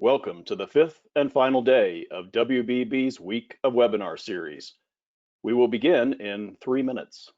Welcome to the fifth and final day of WBB's Week of Webinar series. We will begin in 3 minutes.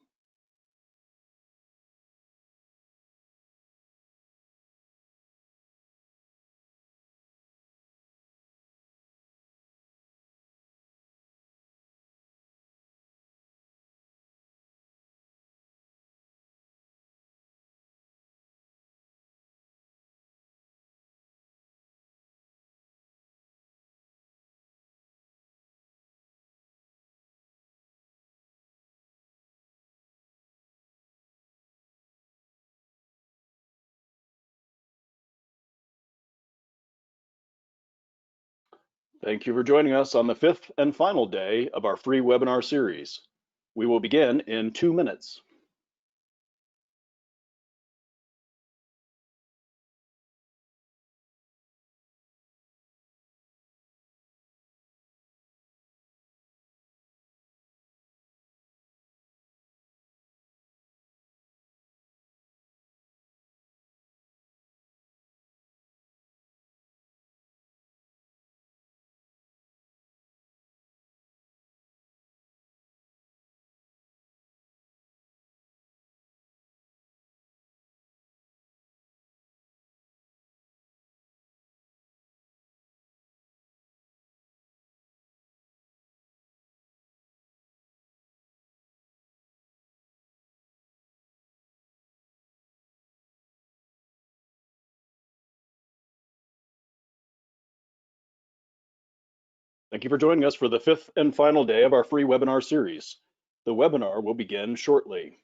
Thank you for joining us on the fifth and final day of our free webinar series. We will begin in 2 minutes. Thank you for joining us for the fifth and final day of our free webinar series. The webinar will begin shortly.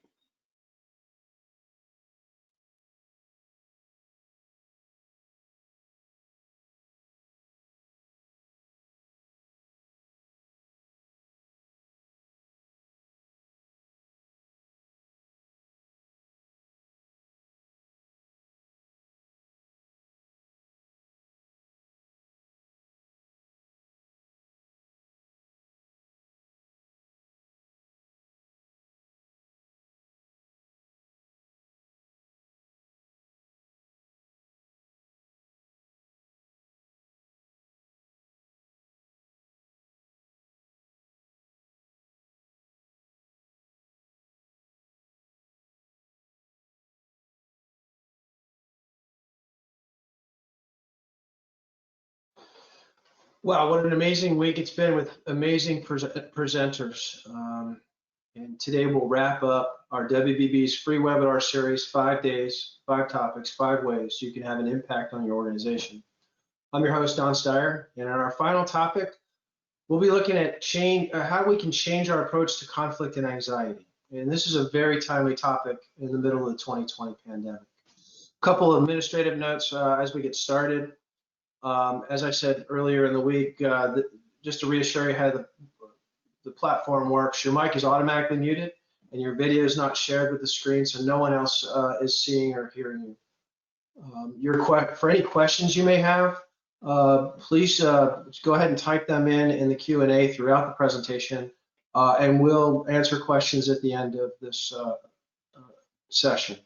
Wow, what an amazing week it's been with amazing presenters. And today we'll wrap up our WBB's free webinar series, 5 days, 5 topics, 5 ways you can have an impact on your organization. I'm your host, Don Steyer, and on our final topic, we'll be looking at how we can change our approach to conflict and anxiety. And this is a very timely topic in the middle of the 2020 pandemic. A couple of administrative notes as we get started. As I said earlier in the week, just to reassure you how the platform works, your mic is automatically muted and your video is not shared with the screen, so no one else is seeing or hearing you. For any questions you may have, please go ahead and type them in the Q&A throughout the presentation, and we'll answer questions at the end of this session.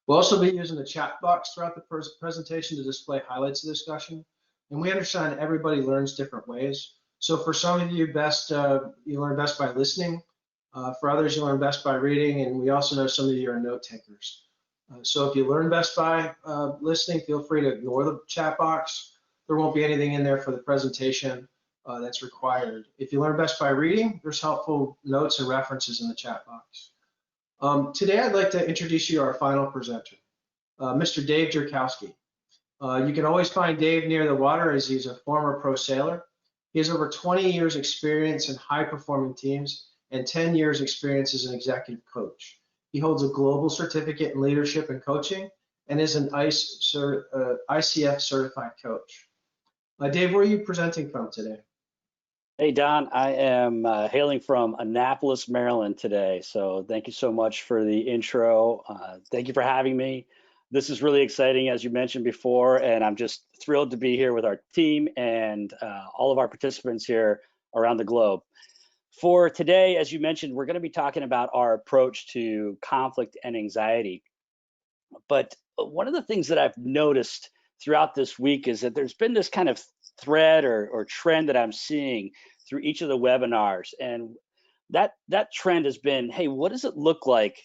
We'll also be using the chat box throughout the presentation to display highlights of the discussion. And we understand everybody learns different ways. So for some of you, you learn best by listening. For others, you learn best by reading. And we also know some of you are note takers. So if you learn best by listening, feel free to ignore the chat box. There won't be anything in there for the presentation that's required. If you learn best by reading, there's helpful notes and references in the chat box. Today, I'd like to introduce you to our final presenter, Mr. Dave Jerkowski. You can always find Dave near the water as he's a former pro sailor. He has over 20 years experience in high-performing teams and 10 years experience as an executive coach. He holds a global certificate in leadership and coaching and is an ICF certified coach. Dave, where are you presenting from today? Hey, Don, I am hailing from Annapolis, Maryland today. So thank you so much for the intro. Thank you for having me. This is really exciting, as you mentioned before, and I'm just thrilled to be here with our team and all of our participants here around the globe. For today, as you mentioned, we're going to be talking about our approach to conflict and anxiety. But one of the things that I've noticed throughout this week is that there's been this kind of thread or trend that I'm seeing through each of the webinars. And that trend has been, hey, what does it look like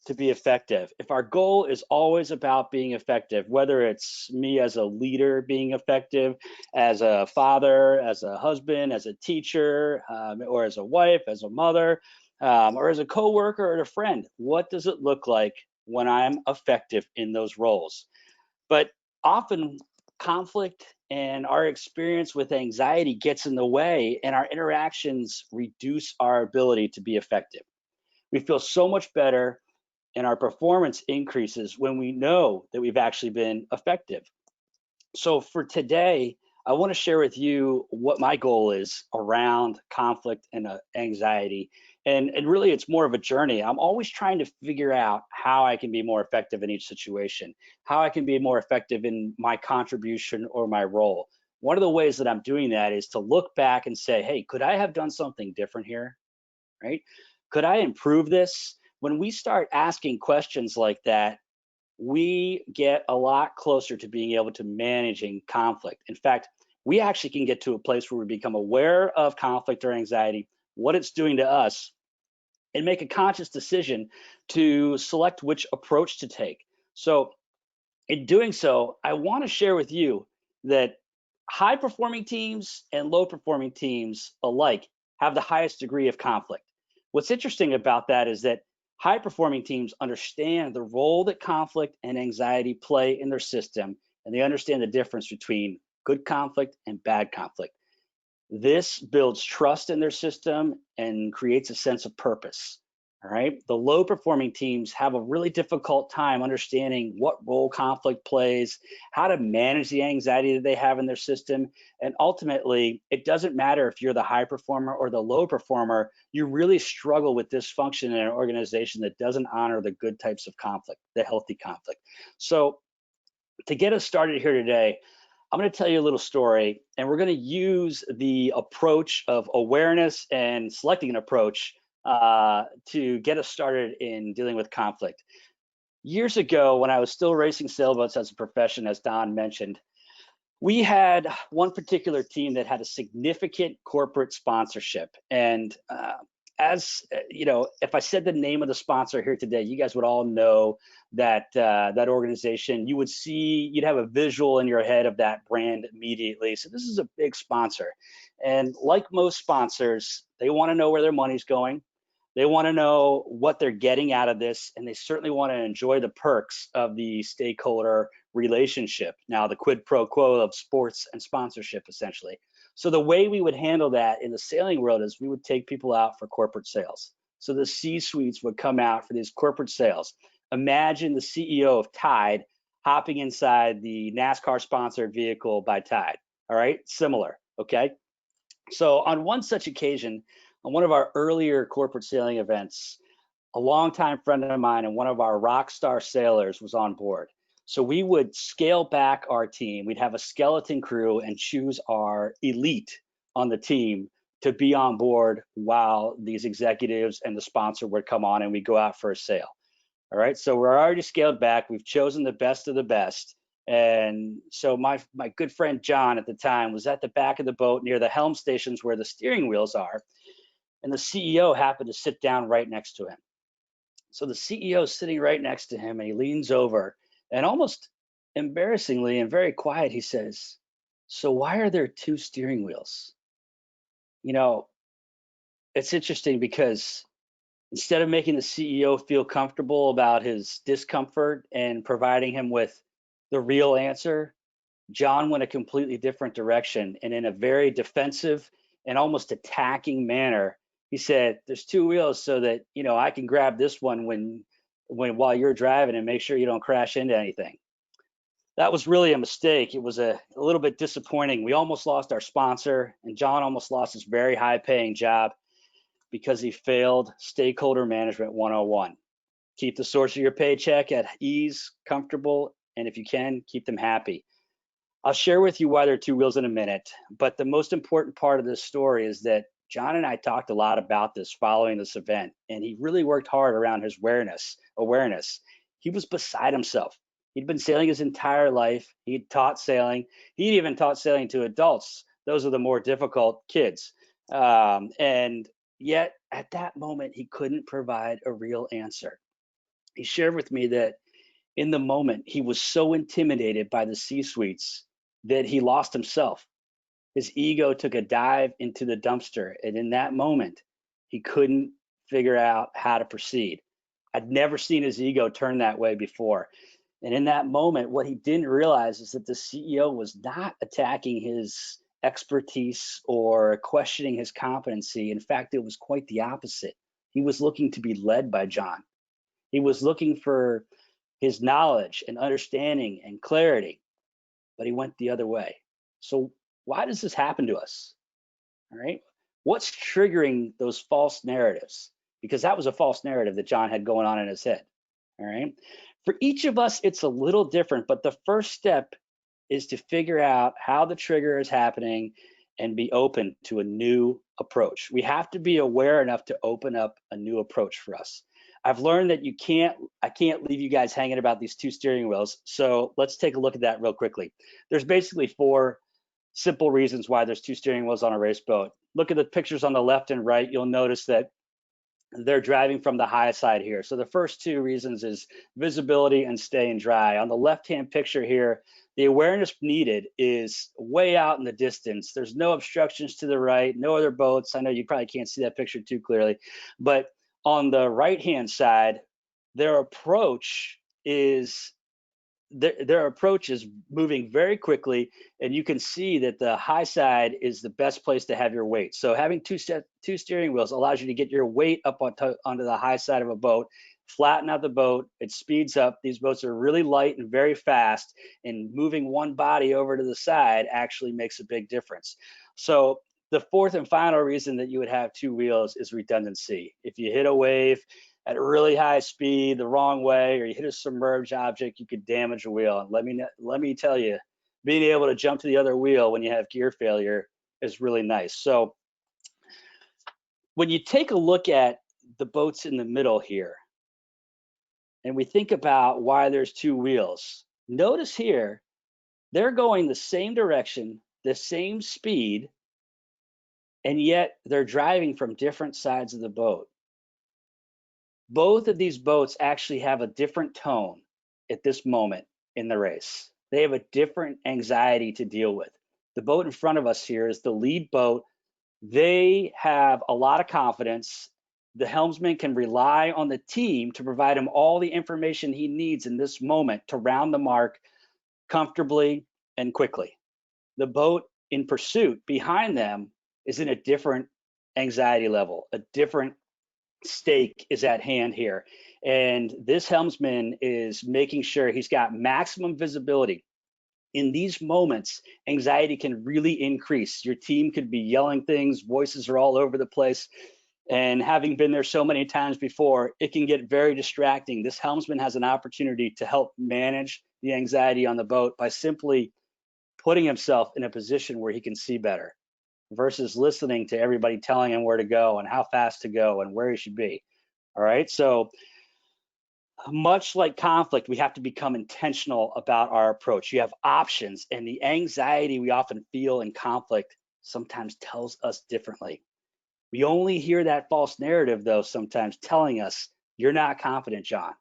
to be effective? If our goal is always about being effective, whether it's me as a leader being effective, as a father, as a husband, as a teacher, or as a wife, as a mother, or as a coworker or a friend, what does it look like when I'm effective in those roles? But often conflict and our experience with anxiety gets in the way, and our interactions reduce our ability to be effective. We feel so much better and our performance increases when we know that we've actually been effective. So for today, I want to share with you what my goal is around conflict and anxiety. And really, it's more of a journey. I'm always trying to figure out how I can be more effective in each situation, how I can be more effective in my contribution or my role. One of the ways that I'm doing that is to look back and say, hey, could I have done something different here? Right? Could I improve this? When we start asking questions like that, we get a lot closer to being able to managing conflict. In fact, we actually can get to a place where we become aware of conflict or anxiety, what it's doing to us, and make a conscious decision to select which approach to take. So in doing so, I want to share with you that high performing teams and low performing teams alike have the highest degree of conflict. What's interesting about that is that high performing teams understand the role that conflict and anxiety play in their system, and they understand the difference between good conflict and bad conflict. This builds trust in their system and creates a sense of purpose. All right. The low performing teams have a really difficult time understanding what role conflict plays, how to manage the anxiety that they have in their system. And ultimately, it doesn't matter if you're the high performer or the low performer, you really struggle with dysfunction in an organization that doesn't honor the good types of conflict, the healthy conflict. So, to get us started here today, I'm going to tell you a little story, and we're going to use the approach of awareness and selecting an approach to get us started in dealing with conflict. Years ago, when I was still racing sailboats as a profession, as Don mentioned, we had one particular team that had a significant corporate sponsorship. And as you know, if I said the name of the sponsor here today, you guys would all know that organization. You would see, you'd have a visual in your head of that brand immediately. So this is a big sponsor, and like most sponsors, they want to know where their money's going. They want to know what they're getting out of this, and they certainly want to enjoy the perks of the stakeholder relationship. Now, the quid pro quo of sports and sponsorship, essentially. So the way we would handle that in the sailing world is we would take people out for corporate sales. So the C-suites would come out for these corporate sales. Imagine the CEO of Tide hopping inside the NASCAR sponsored vehicle by Tide. All right, similar. Okay. So on one such occasion, on one of our earlier corporate sailing events, a longtime friend of mine and one of our rock star sailors was on board. So we would scale back our team. We'd have a skeleton crew and choose our elite on the team to be on board while these executives and the sponsor would come on and we go out for a sail. All right. So we're already scaled back. We've chosen the best of the best. And so my good friend John at the time was at the back of the boat near the helm stations where the steering wheels are. And the CEO happened to sit down right next to him. So the CEO is sitting right next to him and he leans over and almost embarrassingly and very quiet, he says, "So why are there two steering wheels?" You know, it's interesting because instead of making the CEO feel comfortable about his discomfort and providing him with the real answer, John went a completely different direction. And in a very defensive and almost attacking manner, he said, "There's two wheels so that, I can grab this one while you're driving and make sure you don't crash into anything." That was really a mistake. It was a little bit disappointing. We almost lost our sponsor, and John almost lost his very high paying job because he failed stakeholder management 101. Keep the source of your paycheck at ease, comfortable, and if you can, keep them happy. I'll share with you why there are two wheels in a minute, but the most important part of this story is that John and I talked a lot about this following this event, and he really worked hard around his awareness. He was beside himself. He'd been sailing his entire life. He'd taught sailing. He'd even taught sailing to adults. Those are the more difficult kids. And yet, at that moment, he couldn't provide a real answer. He shared with me that in the moment, he was so intimidated by the C-suites that he lost himself. His ego took a dive into the dumpster. And in that moment, he couldn't figure out how to proceed. I'd never seen his ego turn that way before. And in that moment, what he didn't realize is that the CEO was not attacking his expertise or questioning his competency. In fact, it was quite the opposite. He was looking to be led by John. He was looking for his knowledge and understanding and clarity, but he went the other way. So why does this happen to us? All right. What's triggering those false narratives? Because that was a false narrative that John had going on in his head. All right. For each of us, it's a little different, but the first step is to figure out how the trigger is happening and be open to a new approach. We have to be aware enough to open up a new approach for us. I've learned that I can't leave you guys hanging about these two steering wheels. So let's take a look at that real quickly. There's basically four simple reasons why there's two steering wheels on a race boat. Look at the pictures on the left and right. You'll notice that they're driving from the high side here. So the first two reasons is visibility and staying dry. On the left-hand picture here, the awareness needed is way out in the distance. There's no obstructions to the right, no other boats. I know you probably can't see that picture too clearly, but on the right-hand side, their approach is moving very quickly, and you can see that the high side is the best place to have your weight. So having two steering wheels allows you to get your weight up onto the high side of a boat, flatten out the boat, it speeds up. These boats are really light and very fast, and moving one body over to the side actually makes a big difference. So the fourth and final reason that you would have two wheels is redundancy. If you hit a wave at a really high speed the wrong way, or you hit a submerged object, you could damage a wheel. And let me tell you, being able to jump to the other wheel when you have gear failure is really nice. So when you take a look at the boats in the middle here, and we think about why there's two wheels, notice here, they're going the same direction, the same speed, and yet they're driving from different sides of the boat. Both of these boats actually have a different tone at this moment in the race. They have a different anxiety to deal with. The boat in front of us here is the lead boat. They have a lot of confidence. The helmsman can rely on the team to provide him all the information he needs in this moment to round the mark comfortably and quickly. The boat in pursuit behind them is in a different anxiety level, a different stake is at hand here. And this helmsman is making sure he's got maximum visibility. In these moments, anxiety can really increase. Your team could be yelling things, voices are all over the place. And having been there so many times before, it can get very distracting. This helmsman has an opportunity to help manage the anxiety on the boat by simply putting himself in a position where he can see better versus listening to everybody telling him where to go and how fast to go and where he should be. All right. So much like conflict, we have to become intentional about our approach. You have options, and the anxiety we often feel in conflict sometimes tells us differently. We only hear that false narrative, though, sometimes telling us, you're not confident, John.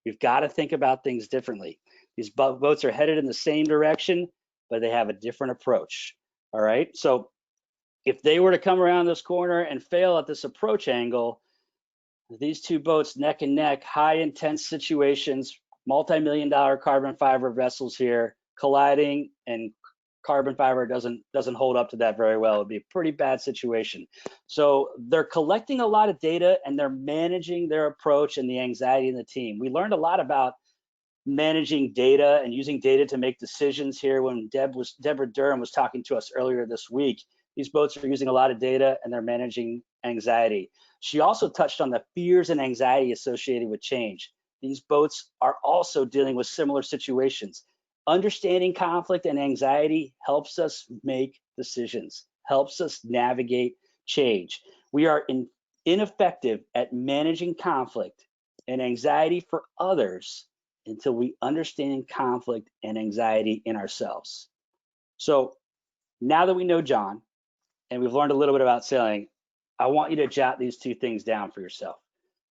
You've got to think about things differently. These boats are headed in the same direction, but they have a different approach. All right. So if they were to come around this corner and fail at this approach angle, these two boats neck and neck, high intense situations, multi-million-dollar carbon fiber vessels here colliding, and carbon fiber doesn't hold up to that very well. It'd be a pretty bad situation. So they're collecting a lot of data and they're managing their approach and the anxiety in the team. We learned a lot about managing data and using data to make decisions here when Deborah Durham was talking to us earlier this week. These boats are using a lot of data and they're managing anxiety. She also touched on the fears and anxiety associated with change. These boats are also dealing with similar situations. Understanding conflict and anxiety helps us make decisions, helps us navigate change. We are ineffective at managing conflict and anxiety for others until we understand conflict and anxiety in ourselves. So now that we know John and we've learned a little bit about sailing, I want you to jot these two things down for yourself.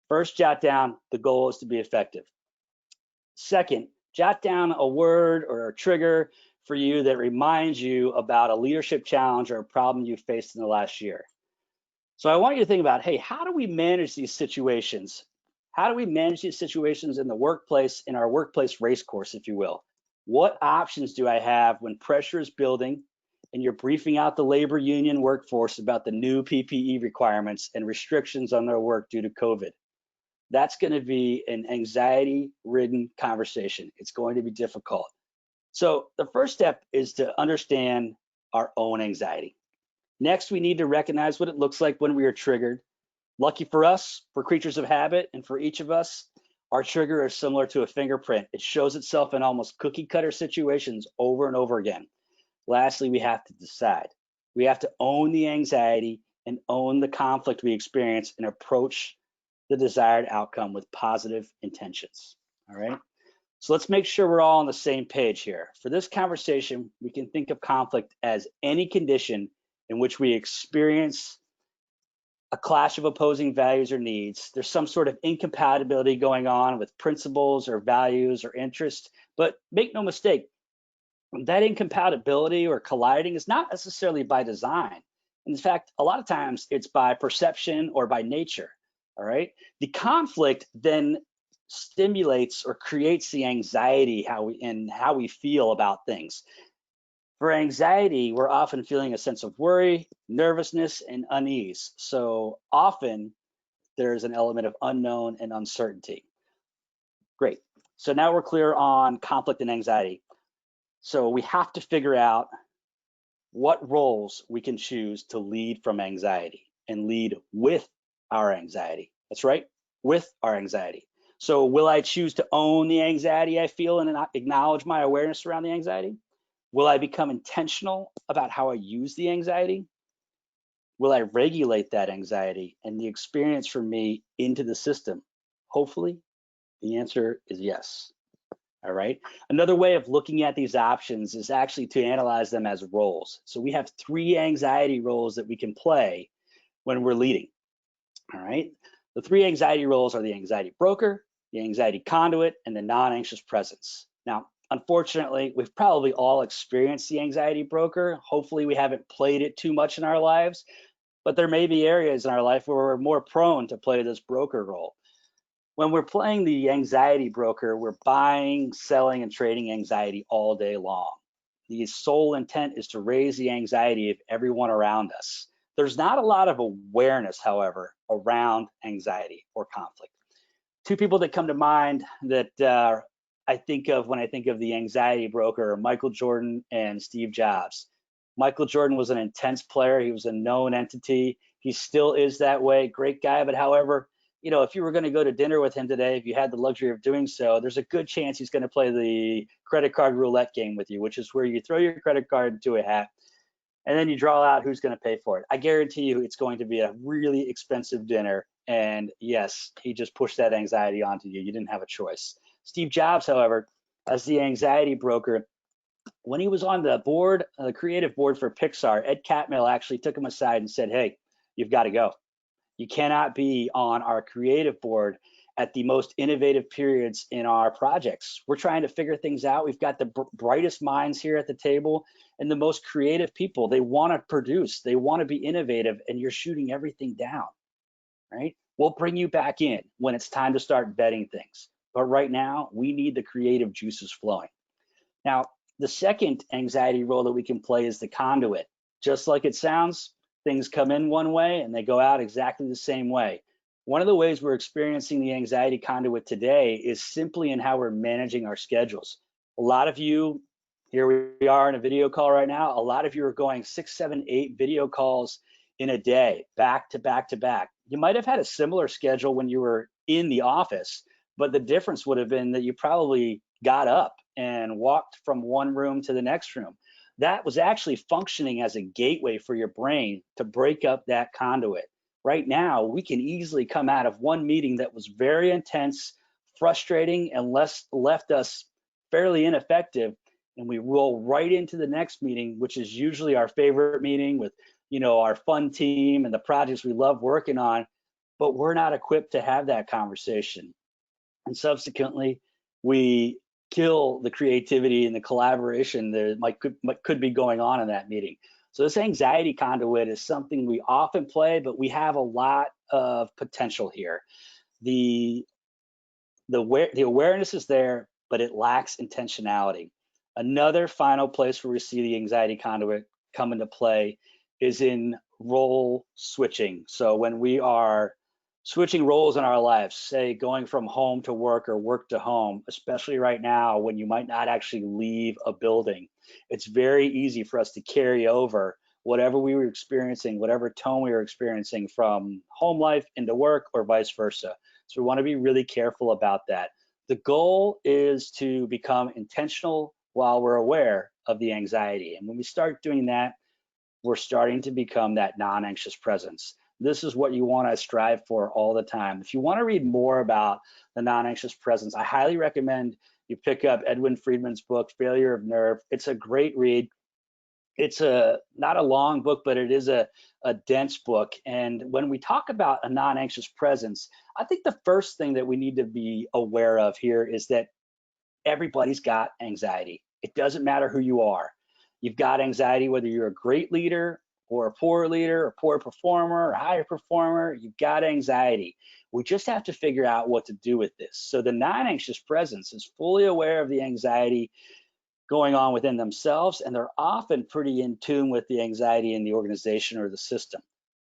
First, jot down the goal is to be effective. Second, jot down a word or a trigger for you that reminds you about a leadership challenge or a problem you faced in the last year. So I want you to think about, hey, how do we manage these situations? How do we manage these situations in the workplace, in our workplace race course, if you will? What options do I have when pressure is building and you're briefing out the labor union workforce about the new PPE requirements and restrictions on their work due to COVID? That's going to be an anxiety-ridden conversation. It's going to be difficult. So the first step is to understand our own anxiety. Next, we need to recognize what it looks like when we are triggered. Lucky for us, for creatures of habit, and for each of us, our trigger is similar to a fingerprint. It shows itself in almost cookie cutter situations over and over again. Lastly, we have to decide. We have to own the anxiety and own the conflict we experience and approach the desired outcome with positive intentions. All right. So let's make sure we're all on the same page here. For this conversation, we can think of conflict as any condition in which we experience a clash of opposing values or needs. There's some sort of incompatibility going on with principles or values or interests, but make no mistake, that incompatibility or colliding is not necessarily by design. In fact, a lot of times it's by perception or by nature, all right? The conflict then stimulates or creates the anxiety how we feel about things. For anxiety, we're often feeling a sense of worry, nervousness, and unease. So often there's an element of unknown and uncertainty. Great. So now we're clear on conflict and anxiety. So we have to figure out what roles we can choose to lead from anxiety and lead with our anxiety. That's right, with our anxiety. So will I choose to own the anxiety I feel and acknowledge my awareness around the anxiety? Will I become intentional about how I use the anxiety? Will I regulate that anxiety and the experience for me into the system? Hopefully, the answer is yes. All right. Another way of looking at these options is actually to analyze them as roles. So we have 3 anxiety roles that we can play when we're leading. All right. The 3 anxiety roles are the anxiety broker, the anxiety conduit, and the non-anxious presence. Now, unfortunately, we've probably all experienced the anxiety broker. Hopefully, we haven't played it too much in our lives, but there may be areas in our life where we're more prone to play this broker role. When we're playing the anxiety broker, we're buying, selling, and trading anxiety all day long. The sole intent is to raise the anxiety of everyone around us. There's not a lot of awareness, however, around anxiety or conflict. 2 people that come to mind that I think of when I think of the anxiety broker are Michael Jordan and Steve Jobs. Michael Jordan was an intense player. He was a known entity. He still is that way. Great guy. But however, you know, if you were going to go to dinner with him today, if you had the luxury of doing so, there's a good chance he's going to play the credit card roulette game with you, which is where you throw your credit card into a hat and then you draw out who's going to pay for it. I guarantee you it's going to be a really expensive dinner. And yes, he just pushed that anxiety onto you. You didn't have a choice. Steve Jobs, however, as the anxiety broker, when he was on the board, the creative board for Pixar, Ed Catmull actually took him aside and said, hey, you've got to go. You cannot be on our creative board at the most innovative periods in our projects. We're trying to figure things out. We've got the brightest minds here at the table and the most creative people. They want to produce, they want to be innovative, and you're shooting everything down, right? We'll bring you back in when it's time to start vetting things. But right now, we need the creative juices flowing. Now, the second anxiety role that we can play is the conduit. Just like it sounds, things come in one way and they go out exactly the same way. One of the ways we're experiencing the anxiety conduit today is simply in how we're managing our schedules. A lot of you, here we are in a video call right now, a lot of you are going 6, 7, 8 video calls in a day, back to back to back. You might have had a similar schedule when you were in the office, but the difference would have been that you probably got up and walked from one room to the next room. That was actually functioning as a gateway for your brain to break up that conduit. Right now, we can easily come out of one meeting that was very intense, frustrating and left us fairly ineffective, and we roll right into the next meeting, which is usually our favorite meeting with, our fun team and the projects we love working on, but we're not equipped to have that conversation. And subsequently, we kill the creativity and the collaboration that could be going on in that meeting. So this anxiety conduit is something we often play, but we have a lot of potential here. The awareness is there, but it lacks intentionality. Another final place where we see the anxiety conduit come into play is in role switching. So when we are switching roles in our lives, say going from home to work or work to home, especially right now when you might not actually leave a building, it's very easy for us to carry over whatever we were experiencing, whatever tone we were experiencing from home life into work or vice versa. So we want to be really careful about that. The goal is to become intentional while we're aware of the anxiety. And when we start doing that, we're starting to become that non-anxious presence. This is what you want to strive for all the time. If you want to read more about the non-anxious presence, I highly recommend you pick up Edwin Friedman's book, Failure of Nerve. It's a great read. It's not a long book, but it is a dense book. And when we talk about a non-anxious presence, I think the first thing that we need to be aware of here is that everybody's got anxiety. It doesn't matter who you are. You've got anxiety, whether you're a great leader or a poor leader, a poor performer, or a higher performer, you've got anxiety. We just have to figure out what to do with this. So the non-anxious presence is fully aware of the anxiety going on within themselves, and they're often pretty in tune with the anxiety in the organization or the system.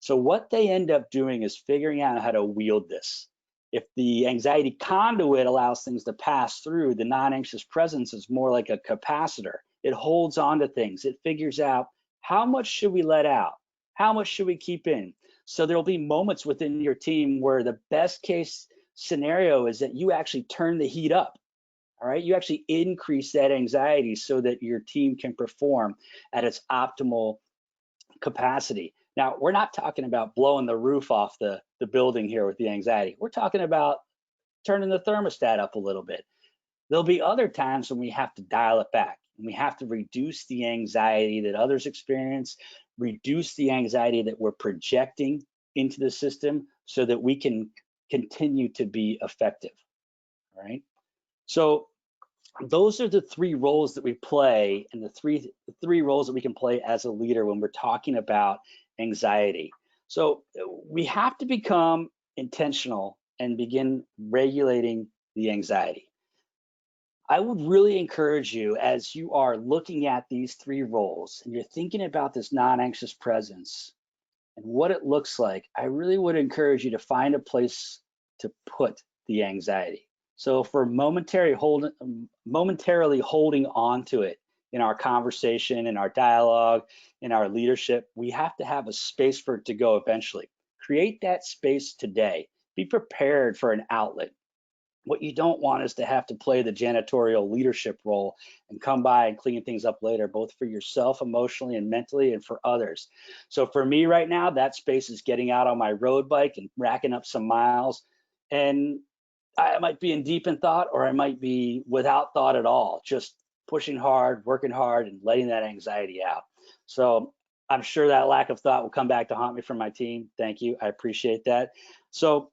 So what they end up doing is figuring out how to wield this. If the anxiety conduit allows things to pass through, the non-anxious presence is more like a capacitor. It holds on to things. It figures out how much should we let out? How much should we keep in? So there'll be moments within your team where the best case scenario is that you actually turn the heat up. All right, you actually increase that anxiety so that your team can perform at its optimal capacity. Now, we're not talking about blowing the roof off the building here with the anxiety. We're talking about turning the thermostat up a little bit. There'll be other times when we have to dial it back and we have to reduce the anxiety that others experience, reduce the anxiety that we're projecting into the system so that we can continue to be effective. All right. So those are the three roles that we play, and the three roles that we can play as a leader when we're talking about anxiety. So we have to become intentional and begin regulating the anxiety. I would really encourage you, as you are looking at these three roles and you're thinking about this non-anxious presence and what it looks like, I really would encourage you to find a place to put the anxiety. So if we're momentarily holding on to it in our conversation, in our dialogue, in our leadership, we have to have a space for it to go eventually. Create that space today. Be prepared for an outlet. What you don't want is to have to play the janitorial leadership role and come by and clean things up later, both for yourself emotionally and mentally and for others. So for me right now, that space is getting out on my road bike and racking up some miles. And I might be in deep in thought, or I might be without thought at all, just pushing hard, working hard, and letting that anxiety out. So I'm sure that lack of thought will come back to haunt me from my team. Thank you. I appreciate that. So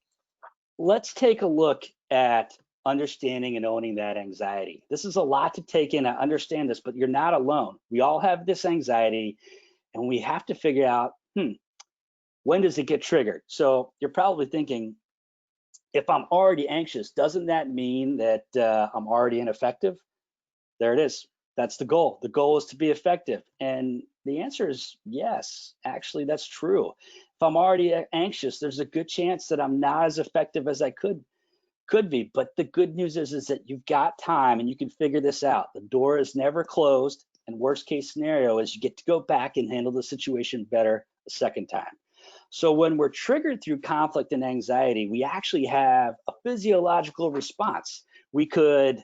let's take a look at understanding and owning that anxiety. This is a lot to take in. I understand this, but you're not alone. We all have this anxiety, and we have to figure out, when does it get triggered? So you're probably thinking, if I'm already anxious, doesn't that mean that I'm already ineffective? There it is. That's the goal. The goal is to be effective. And the answer is yes, actually, that's true. If I'm already anxious, there's a good chance that I'm not as effective as I could be. But the good news is that you've got time and you can figure this out. The door is never closed. And worst case scenario is you get to go back and handle the situation better the second time. So when we're triggered through conflict and anxiety, we actually have a physiological response. We could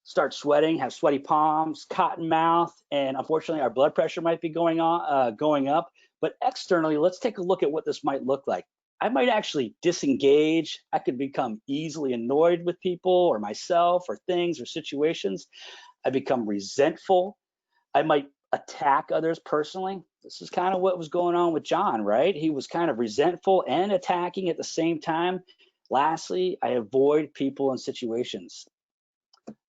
start sweating, have sweaty palms, cotton mouth, and unfortunately our blood pressure might be going up. But externally, let's take a look at what this might look like. I might actually disengage. I could become easily annoyed with people or myself or things or situations. I become resentful. I might attack others personally. This is kind of what was going on with John, right? He was kind of resentful and attacking at the same time. Lastly, I avoid people and situations.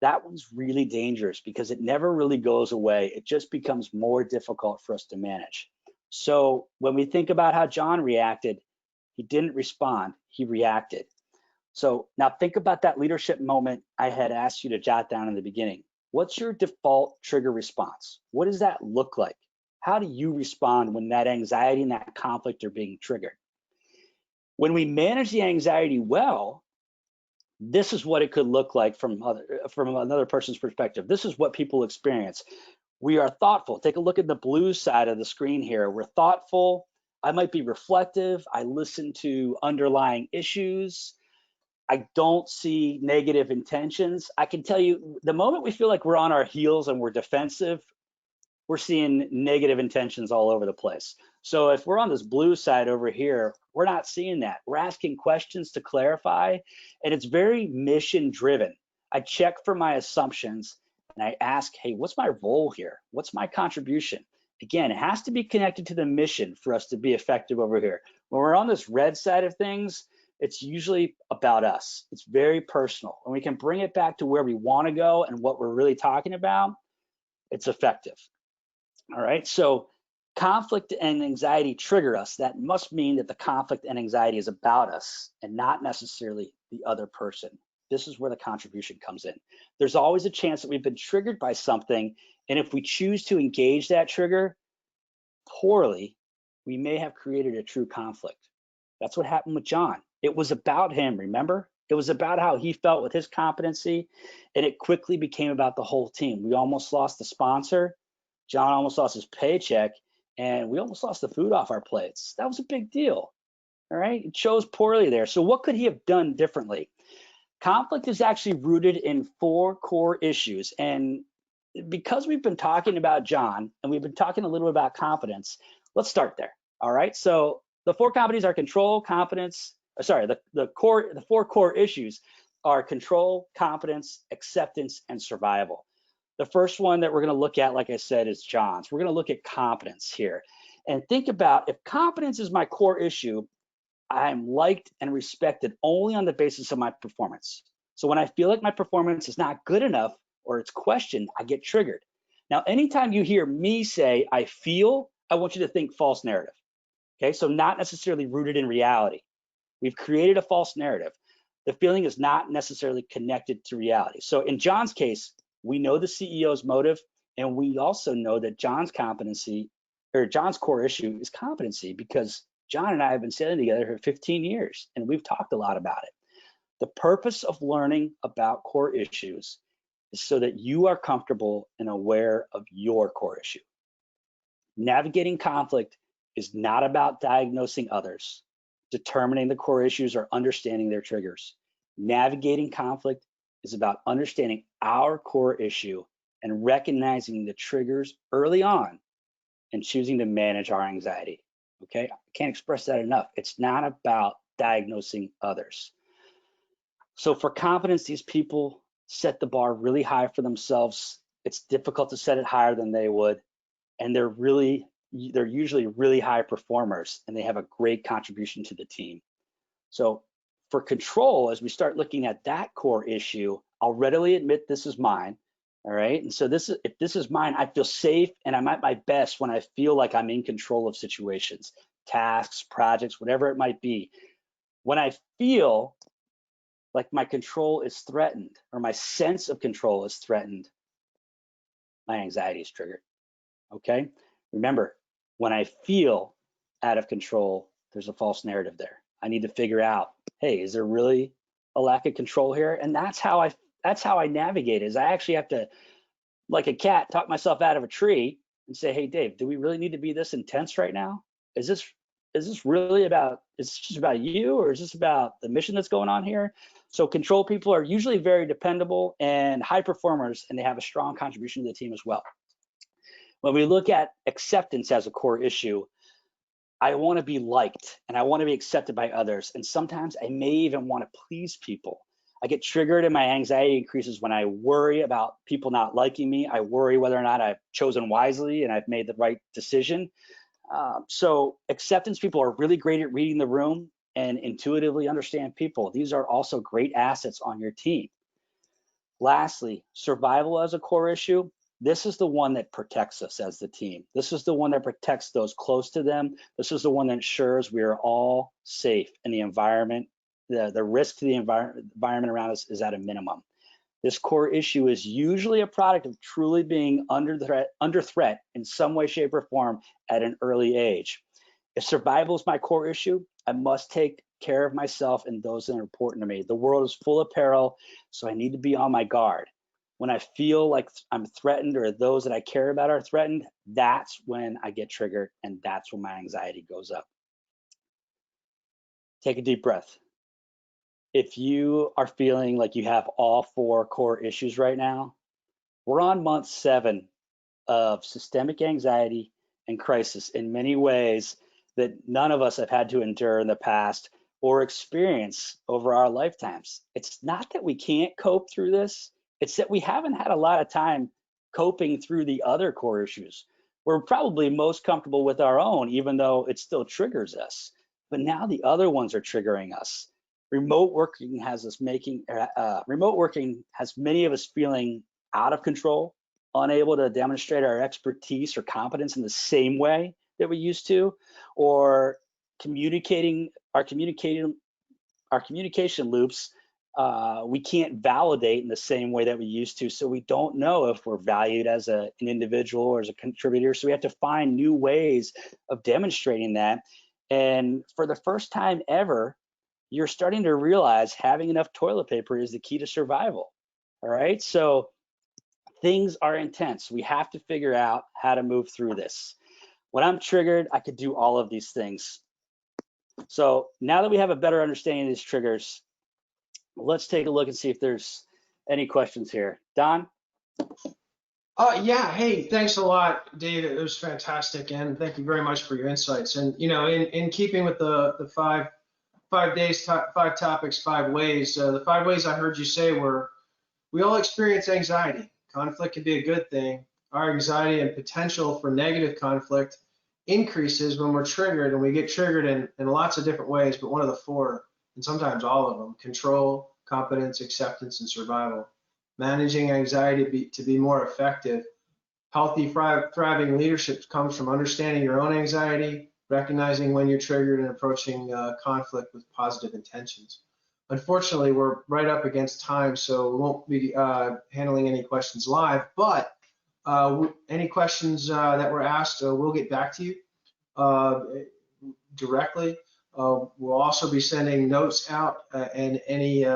That one's really dangerous because it never really goes away. It just becomes more difficult for us to manage. So when we think about how John reacted, he didn't respond, he reacted. So now think about that leadership moment I had asked you to jot down in the beginning. What's your default trigger response? What does that look like? How do you respond when that anxiety and that conflict are being triggered? When we manage the anxiety well, this is what it could look like from another person's perspective. This is what people experience. We are thoughtful. Take a look at the blue side of the screen here. We're thoughtful. I might be reflective. I listen to underlying issues. I don't see negative intentions. I can tell you the moment we feel like we're on our heels and we're defensive, we're seeing negative intentions all over the place. So if we're on this blue side over here, we're not seeing that. We're asking questions to clarify, and it's very mission driven. I check for my assumptions and I ask, hey, what's my role here? What's my contribution? Again, it has to be connected to the mission for us to be effective over here. When we're on this red side of things, it's usually about us. It's very personal. And we can bring it back to where we want to go and what we're really talking about. It's effective. All right, so conflict and anxiety trigger us. That must mean that the conflict and anxiety is about us and not necessarily the other person. This is where the contribution comes in. There's always a chance that we've been triggered by something, and if we choose to engage that trigger poorly, we may have created a true conflict. That's what happened with John. It was about him, remember? It was about how he felt with his competency, and it quickly became about the whole team. We almost lost the sponsor. John almost lost his paycheck, and we almost lost the food off our plates. That was a big deal. All right, he chose poorly there. So what could he have done differently? Conflict is actually rooted in 4 core issues. And because we've been talking about John and we've been talking a little bit about competence, let's start there. All right, so the 4 competencies are control, competence, the 4 core issues are control, competence, acceptance, and survival. The first one that we're going to look at, like I said, is John's. We're going to look at competence here. And think about, if competence is my core issue, I'm liked and respected only on the basis of my performance. So when I feel like my performance is not good enough or it's questioned, I get triggered. Now, anytime you hear me say, I feel, I want you to think false narrative. Okay, so not necessarily rooted in reality. We've created a false narrative. The feeling is not necessarily connected to reality. So in John's case, we know the CEO's motive, and we also know that John's competency, or John's core issue, is competency, because John and I have been sailing together for 15 years, and we've talked a lot about it. The purpose of learning about core issues is so that you are comfortable and aware of your core issue. Navigating conflict is not about diagnosing others, determining the core issues, or understanding their triggers. Navigating conflict is about understanding our core issue and recognizing the triggers early on and choosing to manage our anxiety. Okay, I can't express that enough. It's not about diagnosing others. So for competence, these people set the bar really high for themselves. It's difficult to set it higher than they would, and they're usually really high performers, and they have a great contribution to the team. So for control, as we start looking at that core issue, I'll readily admit this is mine. All right, and so if this is mine, I feel safe and I'm at my best when I feel like I'm in control of situations, tasks, projects, whatever it might be. When I feel like my control is threatened or my sense of control is threatened, my anxiety is triggered. Okay, remember, when I feel out of control, there's a false narrative there. I need to figure out, hey, is there really a lack of control here? And that's how I navigate, is I actually have to, like a cat, talk myself out of a tree and say, hey, Dave, do we really need to be this intense right now? Is this really about, is this just about you, or is this about the mission that's going on here? So control people are usually very dependable and high performers, and they have a strong contribution to the team as well. When we look at acceptance as a core issue, I want to be liked and I want to be accepted by others. And sometimes I may even want to please people. I get triggered and my anxiety increases when I worry about people not liking me. I worry whether or not I've chosen wisely and I've made the right decision. So acceptance people are really great at reading the room and intuitively understand people. These are also great assets on your team. Lastly, survival as a core issue. This is the one that protects us as the team. This is the one that protects those close to them. This is the one that ensures we are all safe in the environment. The risk to the environment around us is at a minimum. This core issue is usually a product of truly being under threat in some way, shape, or form at an early age. If survival is my core issue, I must take care of myself and those that are important to me. The world is full of peril, so I need to be on my guard. When I feel like I'm threatened or those that I care about are threatened, that's when I get triggered and that's when my anxiety goes up. Take a deep breath. If you are feeling like you have all 4 core issues right now, we're on month 7 of systemic anxiety and crisis in many ways that none of us have had to endure in the past or experience over our lifetimes. It's not that we can't cope through this, it's that we haven't had a lot of time coping through the other core issues. We're probably most comfortable with our own, even though it still triggers us. But now the other ones are triggering us. Remote working has many of us feeling out of control, unable to demonstrate our expertise or competence in the same way that we used to, or our communication loops, we can't validate in the same way that we used to. So we don't know if we're valued as an individual or as a contributor. So we have to find new ways of demonstrating that. And for the first time ever, you're starting to realize having enough toilet paper is the key to survival. All right. So things are intense. We have to figure out how to move through this. When I'm triggered, I could do all of these things. So now that we have a better understanding of these triggers, let's take a look and see if there's any questions here. Don? Yeah, hey, thanks a lot, Dave. It was fantastic, and thank you very much for your insights. And in keeping with the 5 days, 5 topics, 5 ways, the 5 ways I heard you say were, we all experience anxiety. Conflict can be a good thing. Our anxiety and potential for negative conflict increases when we're triggered, and we get triggered in lots of different ways, but one of the 4, and sometimes all of them: control, competence, acceptance, and survival. Managing anxiety to be more effective. Healthy, thriving leadership comes from understanding your own anxiety, recognizing when you're triggered, and approaching conflict with positive intentions. Unfortunately, we're right up against time, so we won't be handling any questions live, but any questions that were asked, we'll get back to you directly. We'll also be sending notes out and any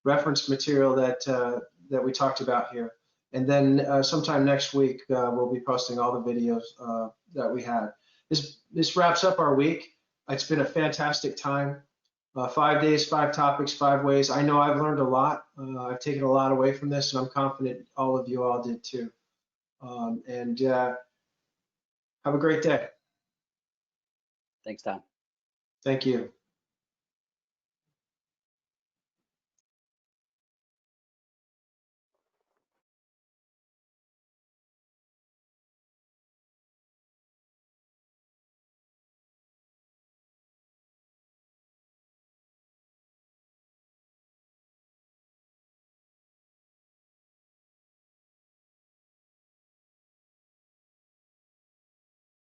reference material that we talked about here. And then sometime next week, we'll be posting all the videos that we had. This wraps up our week. It's been a fantastic time. 5 days, 5 topics, 5 ways. I know I've learned a lot. I've taken a lot away from this, and I'm confident all of you all did too. And have a great day. Thanks, Don. Thank you.